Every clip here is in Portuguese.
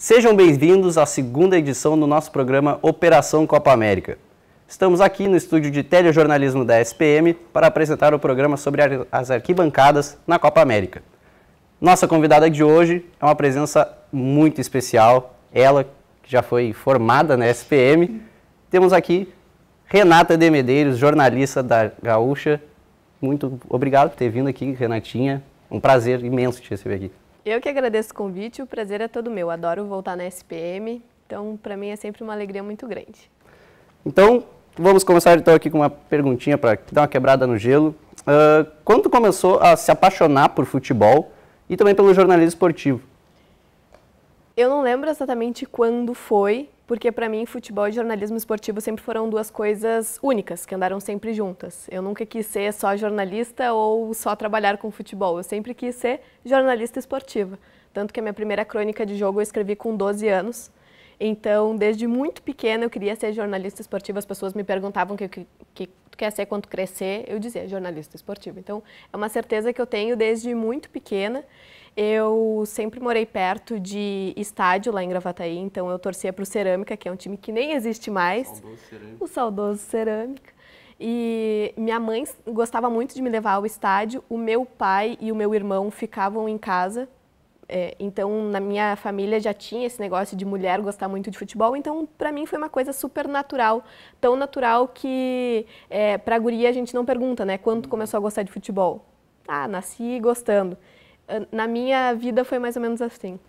Sejam bem-vindos à segunda edição do nosso programa Operação Copa América. Estamos aqui no estúdio de telejornalismo da SPM para apresentar o programa sobre as arquibancadas na Copa América. Nossa convidada de hoje é uma presença muito especial, ela que já foi formada na SPM. Temos aqui Renata de Medeiros, jornalista da Gaúcha. Muito obrigado por ter vindo aqui, Renatinha. Um prazer imenso te receber aqui. Eu que agradeço o convite, o prazer é todo meu. Adoro voltar na SPM, então para mim é sempre uma alegria muito grande. Então, vamos começar então aqui com uma perguntinha para dar uma quebrada no gelo. Quando tu começou a se apaixonar por futebol e também pelo jornalismo esportivo? Eu não lembro exatamente quando foi, porque para mim futebol e jornalismo esportivo sempre foram duas coisas únicas, que andaram sempre juntas. Eu nunca quis ser só jornalista ou só trabalhar com futebol, eu sempre quis ser jornalista esportiva. Tanto que a minha primeira crônica de jogo eu escrevi com 12 anos. Então, desde muito pequena eu queria ser jornalista esportiva, as pessoas me perguntavam o que tu quer ser quando crescer, eu dizia jornalista esportiva. Então, é uma certeza que eu tenho desde muito pequena. Eu sempre morei perto de estádio lá em Gravataí, então eu torcia para o Cerâmica, que é um time que nem existe mais, o saudoso Cerâmica. E minha mãe gostava muito de me levar ao estádio, o meu pai e o meu irmão ficavam em casa. Então, na minha família já tinha esse negócio de mulher gostar muito de futebol, então para mim foi uma coisa super natural, tão natural que para a guria a gente não pergunta, né, quando tu começou a gostar de futebol? Ah, nasci gostando. Na minha vida foi mais ou menos assim.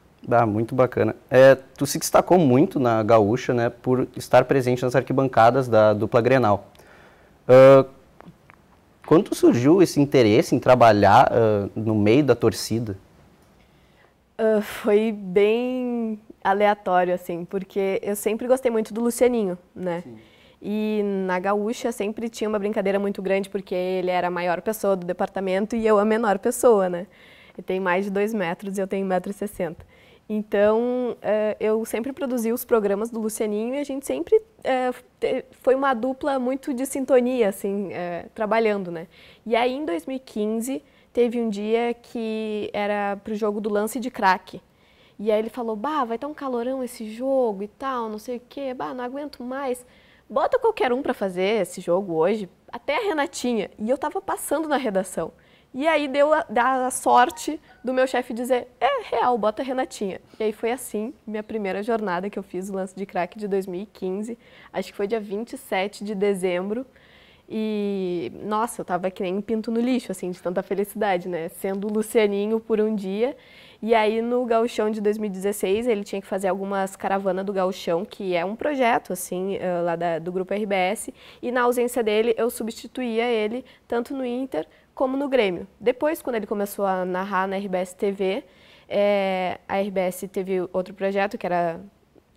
Muito bacana. Tu se destacou muito na Gaúcha, né, por estar presente nas arquibancadas da dupla Grenal. Quando surgiu esse interesse em trabalhar no meio da torcida? Foi bem aleatório, assim, porque eu sempre gostei muito do Lucianinho, né? Sim. E na Gaúcha sempre tinha uma brincadeira muito grande, porque ele era a maior pessoa do departamento e eu a menor pessoa, né? Ele tem mais de 2 metros e eu tenho 1,60 m. Então, eu sempre produzi os programas do Lucianinho e a gente sempre foi uma dupla muito de sintonia, assim, trabalhando, né? E aí, em 2015... teve um dia que era pro jogo do lance de craque. E aí ele falou, vai estar um calorão esse jogo e tal, não sei o quê, não aguento mais. Bota qualquer um para fazer esse jogo hoje, até a Renatinha. E eu tava passando na redação. E aí deu a sorte do meu chefe dizer, real, bota a Renatinha. E aí foi assim, minha primeira jornada que eu fiz o lance de craque de 2015. Acho que foi dia 27 de dezembro. E, nossa, eu tava que nem um pinto no lixo, assim, de tanta felicidade, né? Sendo o Lucianinho por um dia. E aí, no Gauchão de 2016, ele tinha que fazer algumas caravanas do Gauchão, que é um projeto, assim, lá do Grupo RBS. E, na ausência dele, eu substituía ele, tanto no Inter como no Grêmio. Depois, quando ele começou a narrar na RBS TV, a RBS teve outro projeto, que era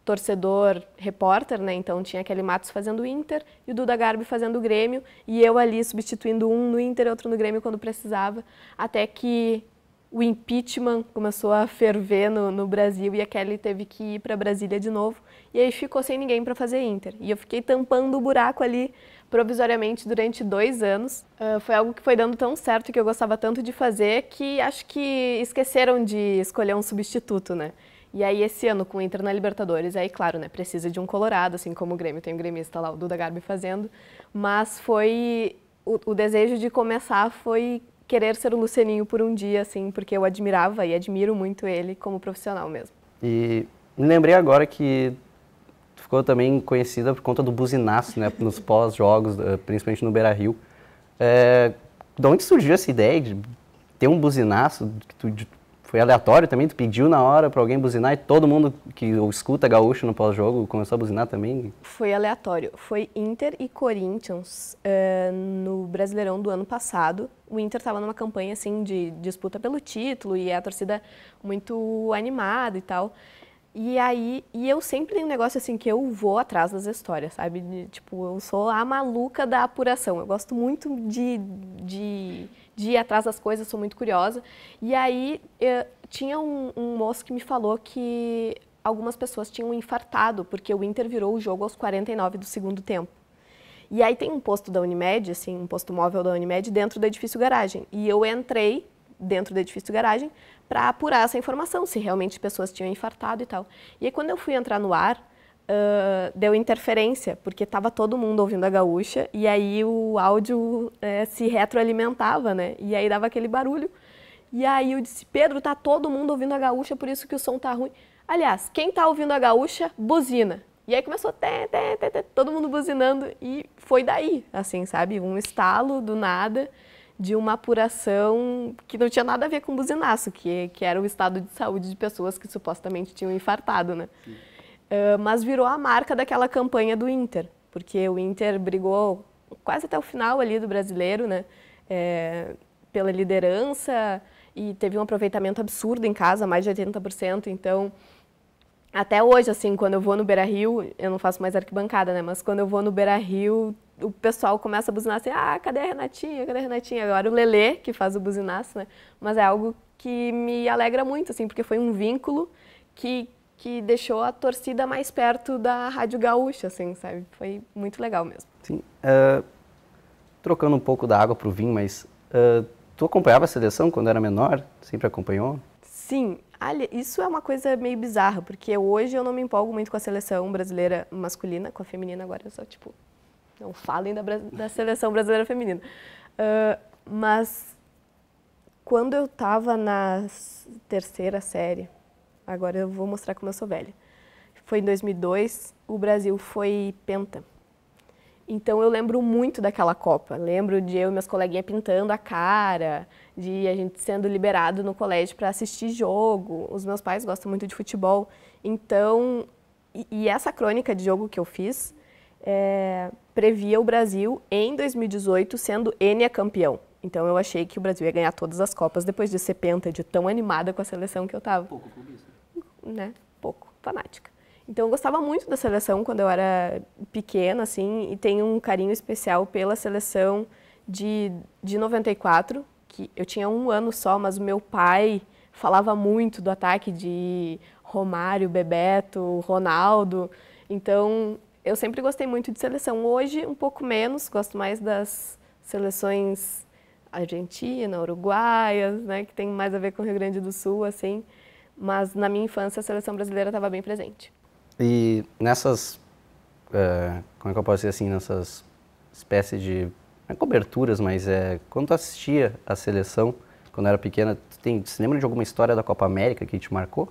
torcedor repórter, né? Então tinha aquele Matos fazendo o Inter e o Duda Garbi fazendo o Grêmio e eu ali substituindo um no Inter e outro no Grêmio quando precisava, até que o impeachment começou a ferver no Brasil e a Kelly teve que ir para Brasília de novo e aí ficou sem ninguém para fazer Inter. E eu fiquei tampando o buraco ali provisoriamente durante 2 anos. Foi algo que foi dando tão certo que eu gostava tanto de fazer que acho que esqueceram de escolher um substituto, né? E aí, esse ano, com o Inter na Libertadores, aí, claro, né, precisa de um colorado, assim como o Grêmio, tem o gremista lá, o Duda Garbi fazendo, mas foi, o desejo de começar foi querer ser o Lucianinho por um dia, assim, porque eu admirava e admiro muito ele como profissional mesmo. E me lembrei agora que tu ficou também conhecida por conta do buzinaço, né, nos pós-jogos, principalmente no Beira-Rio. De onde surgiu essa ideia de ter um buzinaço que tu... Foi aleatório também? Tu pediu na hora para alguém buzinar e todo mundo que escuta Gaúcho no pós-jogo começou a buzinar também? Foi aleatório. Foi Inter e Corinthians no Brasileirão do ano passado. O Inter estava numa campanha assim, de disputa pelo título e a torcida muito animada e tal. E aí, eu sempre tenho um negócio assim que eu vou atrás das histórias, sabe? Tipo, eu sou a maluca da apuração. Eu gosto muito de ir atrás das coisas, sou muito curiosa. E aí, tinha um moço que me falou que algumas pessoas tinham infartado, porque o Inter virou o jogo aos 49 do segundo tempo. E aí tem um posto da Unimed, assim, um posto móvel da Unimed dentro do edifício garagem. E eu entrei dentro do edifício de garagem para apurar essa informação, se realmente pessoas tinham infartado e tal. E aí quando eu fui entrar no ar, deu interferência, porque estava todo mundo ouvindo a gaúcha e aí o áudio se retroalimentava, né? E aí dava aquele barulho. E aí eu disse, Pedro, tá todo mundo ouvindo a gaúcha, por isso que o som tá ruim. Aliás, quem tá ouvindo a gaúcha, buzina. E aí começou todo mundo buzinando e foi daí, assim, sabe? Um estalo do nada de uma apuração que não tinha nada a ver com buzinaço, que era o estado de saúde de pessoas que supostamente tinham infartado, né? Mas virou a marca daquela campanha do Inter, porque o Inter brigou quase até o final ali do Brasileiro, né? Pela liderança e teve um aproveitamento absurdo em casa, mais de 80%, então... Até hoje, assim, quando eu vou no Beira-Rio, eu não faço mais arquibancada, né? Mas quando eu vou no Beira-Rio, o pessoal começa a buzinar assim, cadê a Renatinha? Cadê a Renatinha? Agora o Lelê, que faz o buzinaço, né? Mas é algo que me alegra muito, assim, porque foi um vínculo que deixou a torcida mais perto da Rádio Gaúcha, assim, sabe? Foi muito legal mesmo. Sim. Trocando um pouco da água para o vinho, mas tu acompanhava a seleção quando era menor? Sempre acompanhou? Sim. Isso é uma coisa meio bizarra, porque hoje eu não me empolgo muito com a seleção brasileira masculina, com a feminina agora eu só, tipo, não falem da seleção brasileira feminina. Mas quando eu estava na terceira série, agora eu vou mostrar como eu sou velha, foi em 2002, o Brasil foi penta. Então eu lembro muito daquela Copa, lembro de eu e meus coleguinhas pintando a cara, de a gente sendo liberado no colégio para assistir jogo, os meus pais gostam muito de futebol, então, e essa crônica de jogo que eu fiz, previa o Brasil em 2018 sendo Enia campeão. Então eu achei que o Brasil ia ganhar todas as Copas depois de ser penta, de tão animada com a seleção que eu estava. Pouco clubista. Né? Pouco, fanática. Então eu gostava muito da seleção quando eu era pequena, assim, e tenho um carinho especial pela seleção de 94, que eu tinha 1 ano só, mas o meu pai falava muito do ataque de Romário, Bebeto, Ronaldo, então eu sempre gostei muito de seleção. Hoje um pouco menos, gosto mais das seleções argentina, uruguaias, né, que tem mais a ver com o Rio Grande do Sul, assim, mas na minha infância a seleção brasileira estava bem presente. E nessas, como é que eu posso dizer assim, nessas espécies de, não é coberturas, mas quando tu assistia a seleção, quando era pequena, se lembra de alguma história da Copa América que te marcou?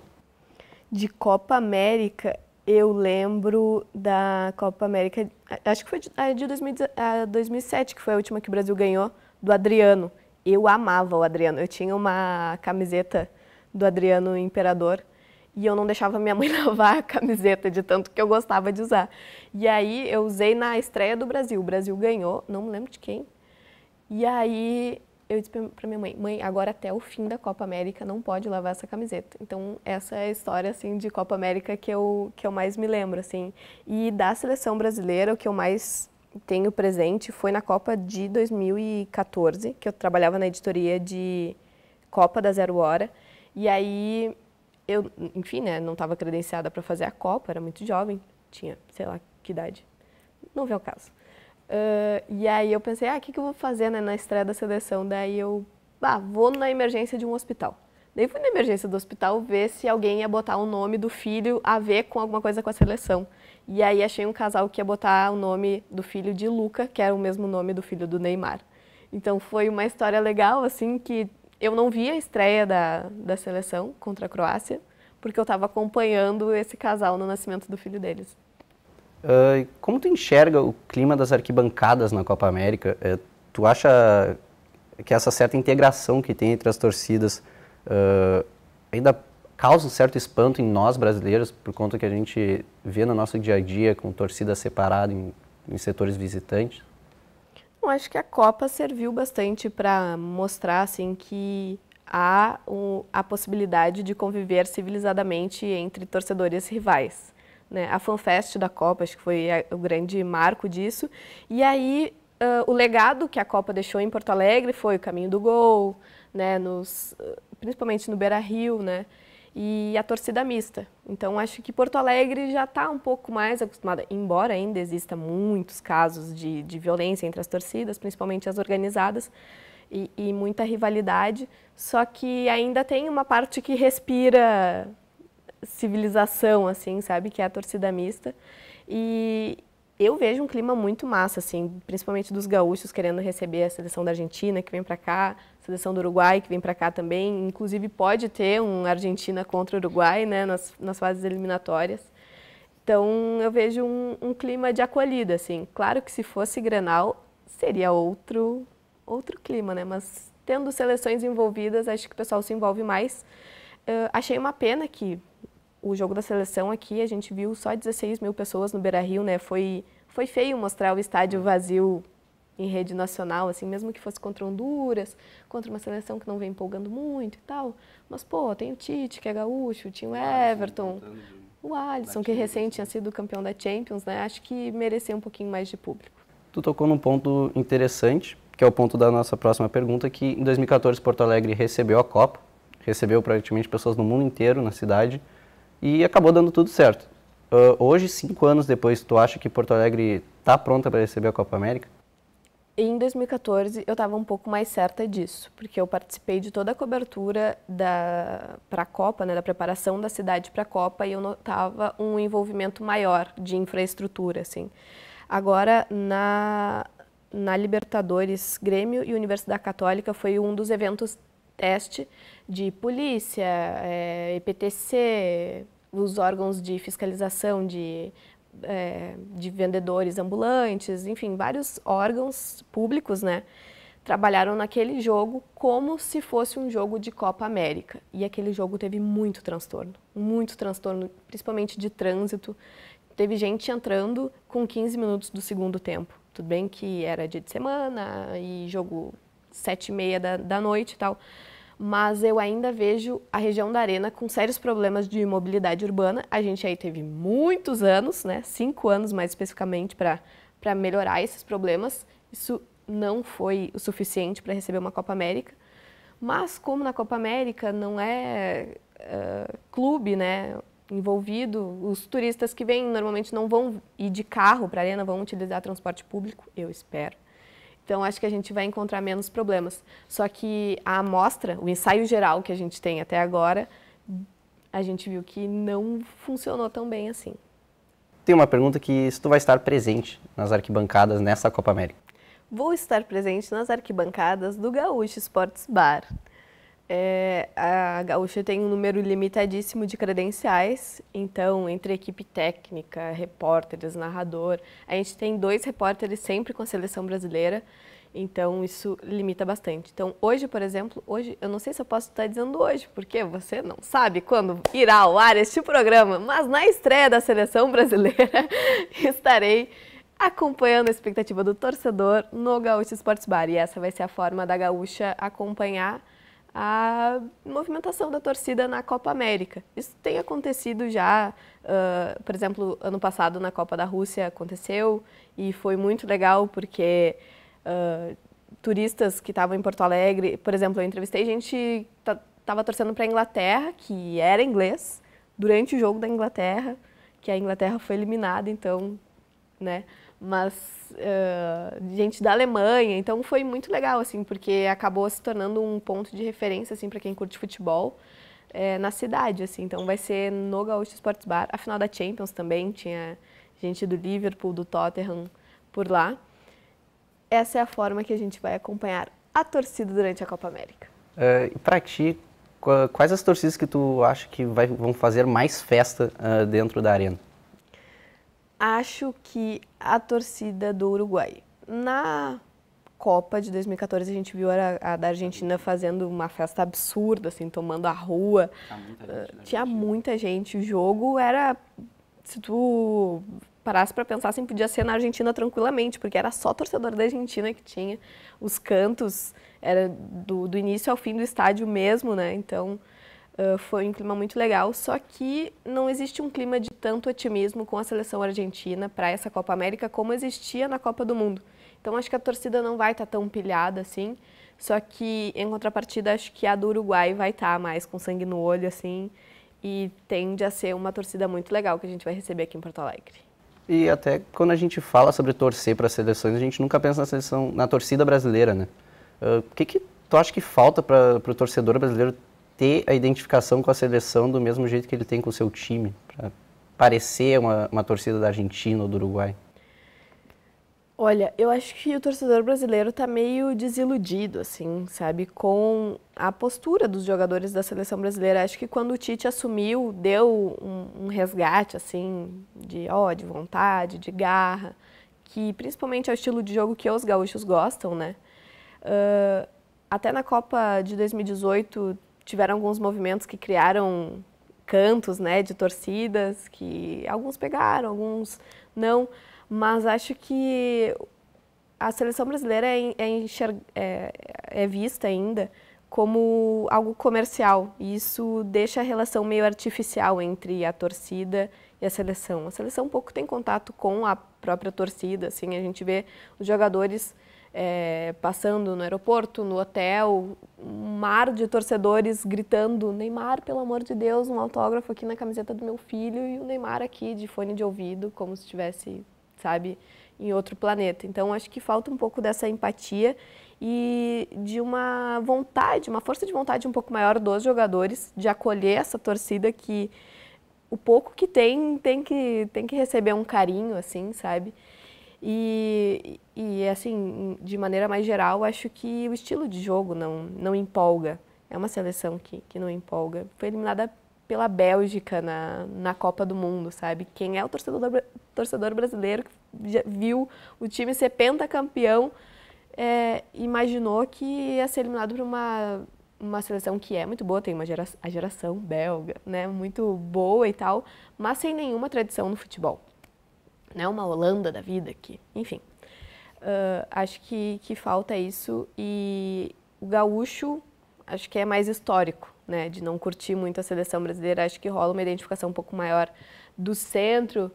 De Copa América, eu lembro da Copa América, acho que foi de 2007, que foi a última que o Brasil ganhou, do Adriano. Eu amava o Adriano, eu tinha uma camiseta do Adriano Imperador, e eu não deixava minha mãe lavar a camiseta de tanto que eu gostava de usar. E aí eu usei na estreia do Brasil. O Brasil ganhou, não me lembro de quem. E aí eu disse para minha mãe, mãe, agora até o fim da Copa América não pode lavar essa camiseta. Então essa é a história assim de Copa América que eu mais me lembro, assim. E da seleção brasileira, o que eu mais tenho presente foi na Copa de 2014, que eu trabalhava na editoria de Copa da Zero Hora. E aí eu, enfim, né, não estava credenciada para fazer a Copa, era muito jovem, tinha, sei lá, que idade, não vê o caso. E aí eu pensei, o que eu vou fazer, né, na estreia da seleção? Daí eu, vou na emergência de um hospital. Daí fui na emergência do hospital ver se alguém ia botar o nome do filho a ver com alguma coisa com a seleção. E aí achei um casal que ia botar o nome do filho de Luca, que era o mesmo nome do filho do Neymar. Então foi uma história legal, assim, que eu não vi a estreia da seleção contra a Croácia, porque eu estava acompanhando esse casal no nascimento do filho deles. Como tu enxerga o clima das arquibancadas na Copa América? Tu acha que essa certa integração que tem entre as torcidas ainda causa um certo espanto em nós brasileiros, por conta que a gente vê no nosso dia a dia com torcida separada em setores visitantes? Eu acho que a Copa serviu bastante para mostrar assim, que há a possibilidade de conviver civilizadamente entre torcedores rivais. Né? A FanFest da Copa, acho que foi o grande marco disso. E aí, o legado que a Copa deixou em Porto Alegre foi o caminho do gol, né? Principalmente no Beira-Rio, né? E a torcida mista. Então, acho que Porto Alegre já está um pouco mais acostumada, embora ainda exista muitos casos de violência entre as torcidas, principalmente as organizadas. e muita rivalidade, só que ainda tem uma parte que respira civilização, assim, sabe, que é a torcida mista. E eu vejo um clima muito massa, assim, principalmente dos gaúchos querendo receber a seleção da Argentina, que vem para cá, a seleção do Uruguai, que vem para cá também. Inclusive, pode ter um Argentina contra o Uruguai, né, nas fases eliminatórias. Então, eu vejo um clima de acolhida, assim. Claro que se fosse Grenal, seria outro clima, né, mas tendo seleções envolvidas, acho que o pessoal se envolve mais. Achei uma pena que o jogo da seleção aqui, a gente viu só 16 mil pessoas no Beira-Rio, né? Foi feio mostrar o estádio vazio em rede nacional, assim, mesmo que fosse contra Honduras, contra uma seleção que não vem empolgando muito e tal. Mas, pô, tem o Tite, que é gaúcho, tinha o Everton, o Alisson, que recém tinha sido campeão da Champions, né? Acho que merecia um pouquinho mais de público. Tu tocou num ponto interessante, que é o ponto da nossa próxima pergunta, que em 2014 Porto Alegre recebeu a Copa, recebeu praticamente pessoas do mundo inteiro na cidade, e acabou dando tudo certo. Hoje, 5 anos depois, tu acha que Porto Alegre está pronta para receber a Copa América? Em 2014, eu estava um pouco mais certa disso, porque eu participei de toda a cobertura para a Copa, né, da preparação da cidade para a Copa, e eu notava um envolvimento maior de infraestrutura, assim. Agora, na Libertadores, Grêmio e Universidade Católica foi um dos eventos teste de polícia, EPTC, os órgãos de fiscalização de vendedores ambulantes, enfim, vários órgãos públicos, né, trabalharam naquele jogo como se fosse um jogo de Copa América. E aquele jogo teve muito transtorno, principalmente de trânsito. Teve gente entrando com 15 minutos do segundo tempo. Tudo bem que era dia de semana e jogo 7h30 da noite e tal, mas eu ainda vejo a região da Arena com sérios problemas de mobilidade urbana. A gente aí teve muitos anos, né, 5 anos mais especificamente, para melhorar esses problemas. Isso não foi o suficiente para receber uma Copa América, mas como na Copa América não é clube, né, envolvido, os turistas que vêm normalmente não vão ir de carro para a Arena, vão utilizar transporte público, eu espero. Então, acho que a gente vai encontrar menos problemas. Só que a amostra, o ensaio geral que a gente tem até agora, a gente viu que não funcionou tão bem assim. Tem uma pergunta que se tu vai estar presente nas arquibancadas nessa Copa América. Vou estar presente nas arquibancadas do Gaúcho Sports Bar. A Gaúcha tem um número limitadíssimo de credenciais, então entre equipe técnica, repórteres, narrador, a gente tem 2 repórteres sempre com a seleção brasileira, então isso limita bastante. Então hoje, por exemplo, eu não sei se eu posso estar dizendo hoje, porque você não sabe quando irá ao ar este programa, mas na estreia da seleção brasileira estarei acompanhando a expectativa do torcedor no Gaúcho Sports Bar, e essa vai ser a forma da Gaúcha acompanhar a movimentação da torcida na Copa América. Isso tem acontecido já, por exemplo, ano passado na Copa da Rússia aconteceu e foi muito legal porque turistas que estavam em Porto Alegre, por exemplo, eu entrevistei gente que estava torcendo para a Inglaterra, que era inglês, durante o jogo da Inglaterra, que a Inglaterra foi eliminada, então, né, mas gente da Alemanha, então foi muito legal, assim, porque acabou se tornando um ponto de referência, assim, para quem curte futebol na cidade, assim, então vai ser no Gaúcho Sports Bar. A final da Champions também tinha gente do Liverpool, do Tottenham por lá. Essa é a forma que a gente vai acompanhar a torcida durante a Copa América. E para ti, quais as torcidas que tu acha que vão fazer mais festa dentro da Arena? Acho que a torcida do Uruguai. Na Copa de 2014 a gente viu a da Argentina fazendo uma festa absurda, assim, tomando a rua. Tinha muita gente. O jogo era, se tu parasse para pensar, assim, podia ser na Argentina tranquilamente, porque era só torcedor da Argentina que tinha. Os cantos era do início ao fim do estádio mesmo, né? Então foi um clima muito legal, só que não existe um clima de tanto otimismo com a seleção argentina para essa Copa América como existia na Copa do Mundo. Então acho que a torcida não vai estar tão pilhada assim, só que em contrapartida acho que a do Uruguai vai estar mais com sangue no olho assim, e tende a ser uma torcida muito legal que a gente vai receber aqui em Porto Alegre. E até quando a gente fala sobre torcer para as seleções, a gente nunca pensa na torcida brasileira, né? O que tu acha que falta para o torcedor brasileiro ter a identificação com a seleção do mesmo jeito que ele tem com o seu time, para parecer uma torcida da Argentina ou do Uruguai? Olha, eu acho que o torcedor brasileiro tá meio desiludido, assim, sabe, com a postura dos jogadores da seleção brasileira. Acho que quando o Tite assumiu, deu um resgate, assim, de vontade, de garra, que principalmente é o estilo de jogo que os gaúchos gostam, né? Até na Copa de 2018 tiveram alguns movimentos que criaram cantos, né, de torcidas, que alguns pegaram, alguns não. Mas acho que a seleção brasileira é vista ainda como algo comercial. E isso deixa a relação meio artificial entre a torcida e a seleção. A seleção pouco tem contato com a própria torcida. Assim, a gente vê os jogadores passando no aeroporto, no hotel, um mar de torcedores gritando: Neymar, pelo amor de Deus, um autógrafo aqui na camiseta do meu filho, e o Neymar aqui de fone de ouvido, como se estivesse, sabe, em outro planeta. Então, acho que falta um pouco dessa empatia e de uma vontade, uma força de vontade um pouco maior dos jogadores de acolher essa torcida que o pouco que tem que receber um carinho, assim, sabe? E assim, de maneira mais geral, acho que o estilo de jogo não empolga. É uma seleção que não empolga. Foi eliminada pela Bélgica na Copa do Mundo, sabe? Quem é o torcedor brasileiro que já viu o time ser pentacampeão, imaginou que ia ser eliminado por uma seleção que é muito boa, tem a geração belga, né? Muito boa e tal, mas sem nenhuma tradição no futebol. Né? Uma Holanda da vida aqui, enfim. Acho que falta isso, e o gaúcho acho que é mais histórico, né, de não curtir muito a seleção brasileira. Acho que rola uma identificação um pouco maior do centro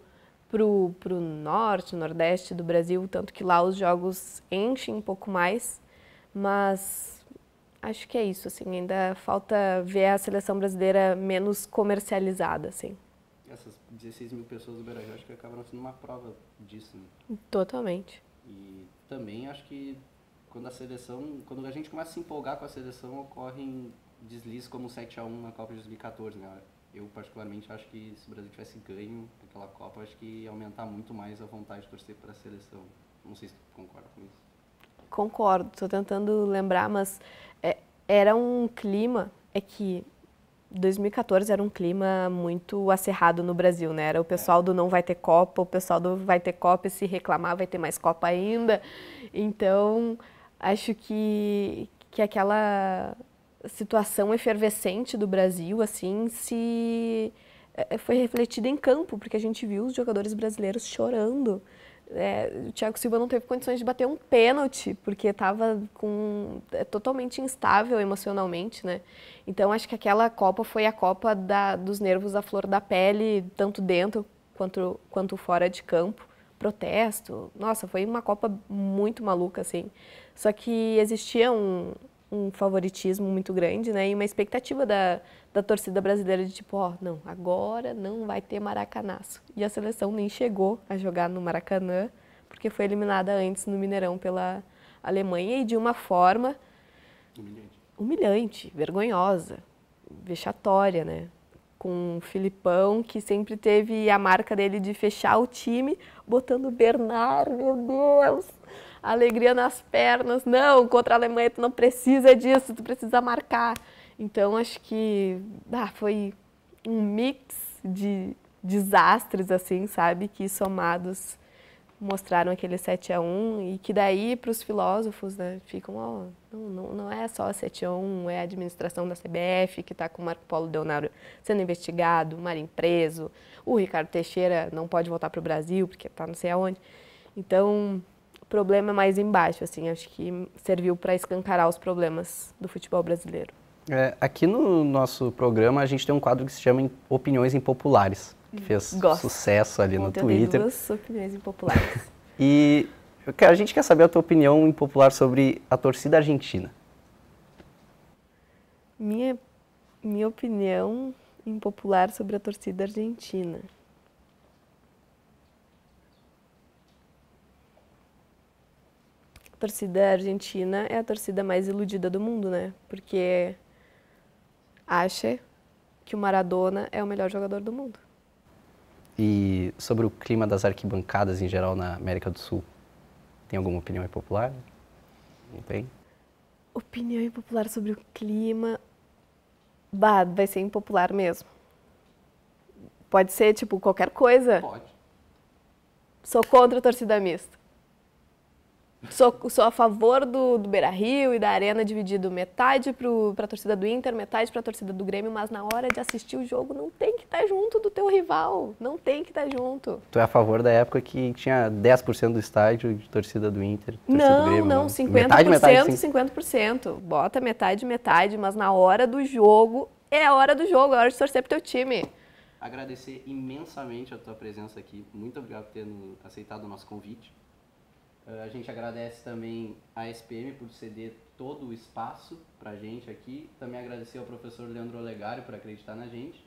pro norte, nordeste do Brasil, tanto que lá os jogos enchem um pouco mais, mas acho que é isso, assim, ainda falta ver a seleção brasileira menos comercializada, assim. Essas 16 mil pessoas do Beira-Rio acho que acabaram sendo uma prova disso, né? Totalmente. E também acho que quando a gente começa a se empolgar com a seleção, ocorrem deslizes como o 7-1 na Copa de 2014, né? Eu particularmente acho que se o Brasil tivesse ganho aquela Copa, acho que ia aumentar muito mais a vontade de torcer para a seleção. Não sei se tu concorda com isso. Concordo, estou tentando lembrar, mas era um clima, que 2014 era um clima muito acirrado no Brasil, né? Era o pessoal do não vai ter Copa, o pessoal do vai ter Copa, e se reclamar vai ter mais Copa ainda. Então, acho que aquela situação efervescente do Brasil, assim, foi refletida em campo, porque a gente viu os jogadores brasileiros chorando. O Thiago Silva não teve condições de bater um pênalti, porque estava totalmente instável emocionalmente, né? Então, acho que aquela Copa foi a Copa dos nervos à flor da pele, tanto dentro quanto fora de campo. Protesto. Nossa, foi uma Copa muito maluca, assim. Só que existia um favoritismo muito grande, né? E uma expectativa da torcida brasileira de tipo, não, agora não vai ter maracanaço. E a seleção nem chegou a jogar no Maracanã, porque foi eliminada antes no Mineirão pela Alemanha, e de uma forma humilhante, vergonhosa, vexatória, né? Com o Filipão, que sempre teve a marca dele de fechar o time, botando o Bernardo, meu Deus, alegria nas pernas. Não, contra a Alemanha tu não precisa disso, tu precisa marcar. Então, acho que foi um mix de desastres, assim, sabe, que somados mostraram aquele 7-1, e que daí para os filósofos, né, ficam, não é só 7-1, é a administração da CBF que está com o Marco Polo Deonário sendo investigado, o Marinho preso, o Ricardo Teixeira não pode voltar para o Brasil porque está não sei aonde. Então, o problema é mais embaixo, assim, acho que serviu para escancarar os problemas do futebol brasileiro. Aqui no nosso programa a gente tem um quadro que se chama Opiniões Impopulares, que fez sucesso ali no Twitter. Duas opiniões impopulares. E a gente quer saber a tua opinião impopular sobre a torcida argentina. Minha opinião impopular sobre a torcida argentina. torcida argentina é a torcida mais iludida do mundo, né? Porque acha que o Maradona é o melhor jogador do mundo. E sobre o clima das arquibancadas em geral na América do Sul, tem alguma opinião impopular? Não tem? Opinião impopular sobre o clima... Bah, vai ser impopular mesmo. Pode ser, tipo, qualquer coisa. Pode. Sou contra a torcida mista. Sou a favor do Beira-Rio e da Arena dividido metade para a torcida do Inter, metade para a torcida do Grêmio, mas na hora de assistir o jogo não tem que estar junto do teu rival, não tem que estar junto. Tu é a favor da época que tinha 10% do estádio de torcida do Inter, torcida do Grêmio? Não, 50%, metade, 50%. Bota metade, mas na hora do jogo, é a hora do jogo, é a hora de torcer pro teu time. Agradecer imensamente a tua presença aqui, muito obrigado por ter aceitado o nosso convite. A gente agradece também a SPM por ceder todo o espaço para a gente aqui. Também agradecer ao professor Leandro Olegário por acreditar na gente.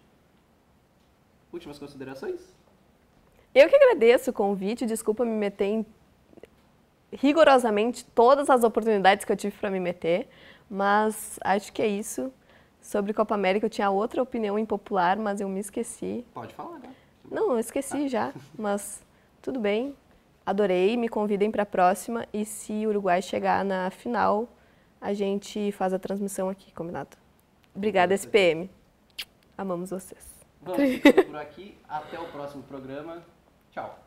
Últimas considerações? Eu que agradeço o convite, desculpa me meter em rigorosamente todas as oportunidades que eu tive para me meter, mas acho que é isso. Sobre Copa América eu tinha outra opinião impopular, mas eu me esqueci. Pode falar, né? Não, eu esqueci já, mas tudo bem. Adorei, me convidem para a próxima e se o Uruguai chegar na final, a gente faz a transmissão aqui, combinado? Obrigada, SPM. Amamos vocês. Vamos ficando por aqui. Até o próximo programa. Tchau.